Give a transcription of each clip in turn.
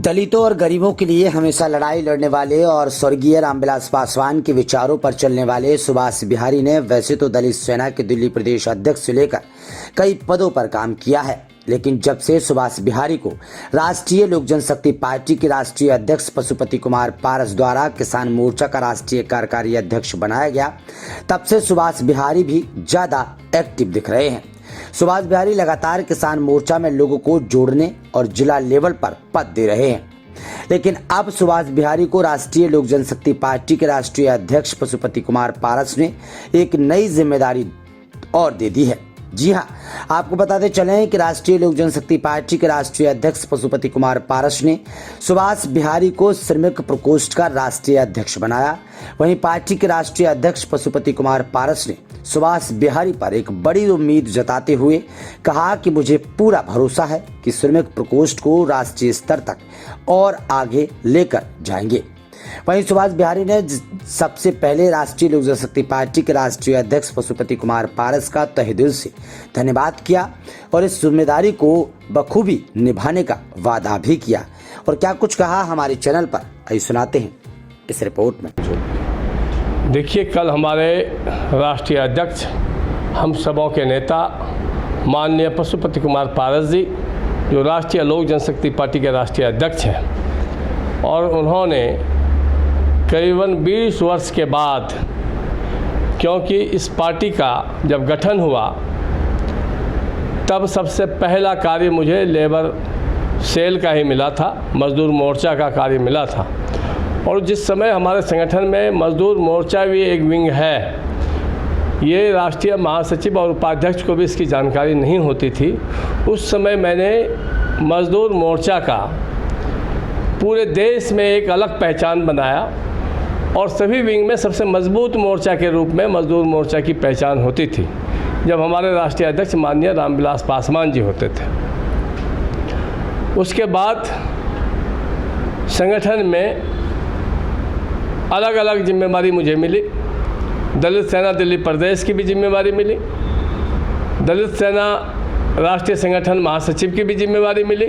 दलितों और गरीबों के लिए हमेशा लड़ाई लड़ने वाले और स्वर्गीय रामविलास पासवान के विचारों पर चलने वाले सुभाष बिहारी ने वैसे तो दलित सेना के दिल्ली प्रदेश अध्यक्ष से लेकर कई पदों पर काम किया है, लेकिन जब से सुभाष बिहारी को राष्ट्रीय लोक जनशक्ति पार्टी के राष्ट्रीय अध्यक्ष पशुपति कुमार पारस द्वारा किसान मोर्चा का राष्ट्रीय कार्यकारी अध्यक्ष बनाया गया, तब से सुभाष बिहारी भी ज्यादा एक्टिव दिख रहे हैं। सुभाष बिहारी लगातार किसान मोर्चा में लोगों को जोड़ने और जिला लेवल पर पद दे रहे हैं, लेकिन अब सुभाष बिहारी को राष्ट्रीय लोक जनशक्ति पार्टी के राष्ट्रीय अध्यक्ष पशुपति कुमार पारस ने एक नई जिम्मेदारी और दे दी है। जी हां, आपको बताते चलें कि राष्ट्रीय लोक जनशक्ति पार्टी के राष्ट्रीय अध्यक्ष पशुपति कुमार पारस ने सुभाष बिहारी को श्रमिक प्रकोष्ठ का राष्ट्रीय अध्यक्ष बनाया। वहीं पार्टी के राष्ट्रीय अध्यक्ष पशुपति कुमार पारस ने सुभाष बिहारी पर एक बड़ी उम्मीद जताते हुए कहा कि मुझे पूरा भरोसा है कि श्रमिक प्रकोष्ठ को राष्ट्रीय स्तर तक और आगे लेकर जाएंगे। वहीं सुभाष बिहारी ने सबसे पहले राष्ट्रीय लोक जनशक्ति पार्टी के राष्ट्रीय अध्यक्ष पशुपति कुमार पारस का तहे दिल से धन्यवाद किया और इस जिम्मेदारी को बखूबी निभाने का वादा भी किया। और क्या कुछ कहा हमारे चैनल पर, आइए सुनाते हैं इस रिपोर्ट में। देखिए, कल हमारे राष्ट्रीय अध्यक्ष हम सबों के नेता माननीय पशुपति कुमार पारस जी, जो राष्ट्रीय लोक जनशक्ति पार्टी के राष्ट्रीय अध्यक्ष हैं, और उन्होंने करीबन 20 वर्ष के बाद, क्योंकि इस पार्टी का जब गठन हुआ तब सबसे पहला कार्य मुझे लेबर सेल का ही मिला था, मजदूर मोर्चा का कार्य मिला था। और जिस समय हमारे संगठन में मजदूर मोर्चा भी एक विंग है, ये राष्ट्रीय महासचिव और उपाध्यक्ष को भी इसकी जानकारी नहीं होती थी। उस समय मैंने मजदूर मोर्चा का पूरे देश में एक अलग पहचान बनाया और सभी विंग में सबसे मजबूत मोर्चा के रूप में मजदूर मोर्चा की पहचान होती थी जब हमारे राष्ट्रीय अध्यक्ष माननीय रामविलास पासवान जी होते थे। उसके बाद संगठन में अलग अलग जिम्मेदारी मुझे मिली। दलित सेना दिल्ली प्रदेश की भी जिम्मेदारी मिली, दलित सेना राष्ट्रीय संगठन महासचिव की भी जिम्मेदारी मिली,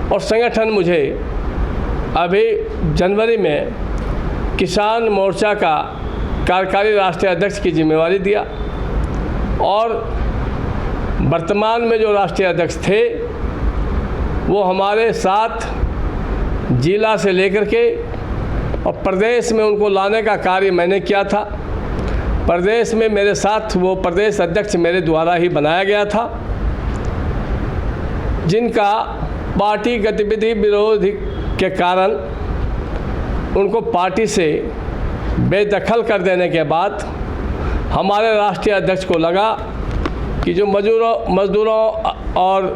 और संगठन मुझे अभी जनवरी में किसान मोर्चा का कार्यकारी राष्ट्रीय अध्यक्ष की जिम्मेदारी दिया। और वर्तमान में जो राष्ट्रीय अध्यक्ष थे वो हमारे साथ जिला से लेकर के और प्रदेश में उनको लाने का कार्य मैंने किया था। प्रदेश में मेरे साथ वो प्रदेश अध्यक्ष मेरे द्वारा ही बनाया गया था, जिनका पार्टी गतिविधि विरोध के कारण उनको पार्टी से बेदखल कर देने के बाद हमारे राष्ट्रीय अध्यक्ष को लगा कि जो मजदूरों और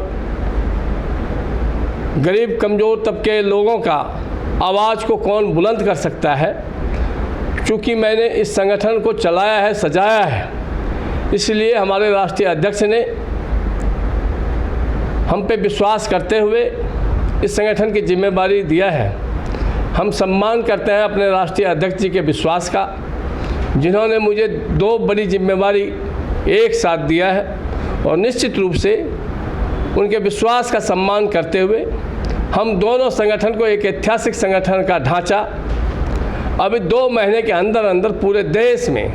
गरीब कमज़ोर तबके लोगों का आवाज़ को कौन बुलंद कर सकता है। चूँकि मैंने इस संगठन को चलाया है, सजाया है, इसलिए हमारे राष्ट्रीय अध्यक्ष ने हम पे विश्वास करते हुए इस संगठन की जिम्मेदारी दिया है। हम सम्मान करते हैं अपने राष्ट्रीय अध्यक्ष जी के विश्वास का, जिन्होंने मुझे 2 बड़ी जिम्मेदारी एक साथ दिया है। और निश्चित रूप से उनके विश्वास का सम्मान करते हुए हम दोनों संगठन को एक ऐतिहासिक संगठन का ढांचा अभी 2 महीने के अंदर अंदर पूरे देश में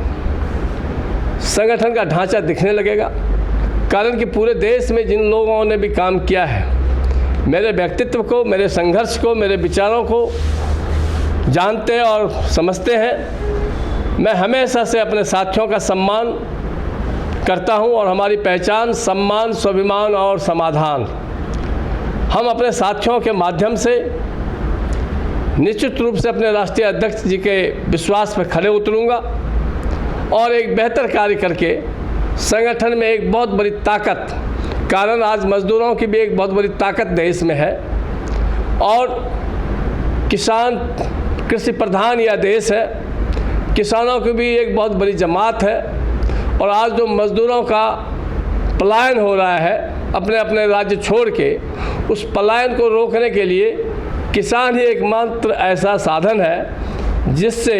संगठन का ढांचा दिखने लगेगा। कारण कि पूरे देश में जिन लोगों ने भी काम किया है, मेरे व्यक्तित्व को, मेरे संघर्ष को, मेरे विचारों को जानते हैं और समझते हैं। मैं हमेशा से अपने साथियों का सम्मान करता हूं और हमारी पहचान सम्मान, स्वाभिमान और समाधान। हम अपने साथियों के माध्यम से निश्चित रूप से अपने राष्ट्रीय अध्यक्ष जी के विश्वास पर खरे उतरूंगा और एक बेहतर कार्य करके संगठन में एक बहुत बड़ी ताकत, कारण आज मजदूरों की भी एक बहुत बड़ी ताकत देश में है और किसान कृषि प्रधान यह देश है, किसानों की भी एक बहुत बड़ी जमात है। और आज जो मजदूरों का पलायन हो रहा है अपने अपने राज्य छोड़ के, उस पलायन को रोकने के लिए किसान ही एकमात्र ऐसा साधन है जिससे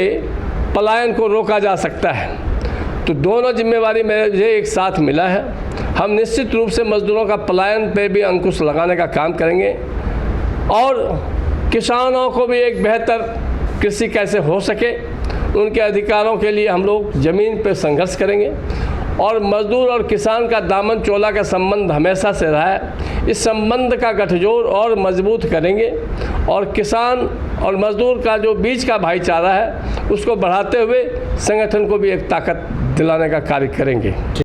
पलायन को रोका जा सकता है। तो दोनों जिम्मेदारी मुझे एक साथ मिला है। हम निश्चित रूप से मजदूरों का पलायन पे भी अंकुश लगाने का काम करेंगे और किसानों को भी एक बेहतर कृषि कैसे हो सके, उनके अधिकारों के लिए हम लोग ज़मीन पर संघर्ष करेंगे। और मज़दूर और किसान का दामन चोला का संबंध हमेशा से रहा है, इस संबंध का गठजोड़ और मजबूत करेंगे और किसान और मज़दूर का जो बीच का भाईचारा है उसको बढ़ाते हुए संगठन को भी एक ताकत दिलाने का कार्य करेंगे।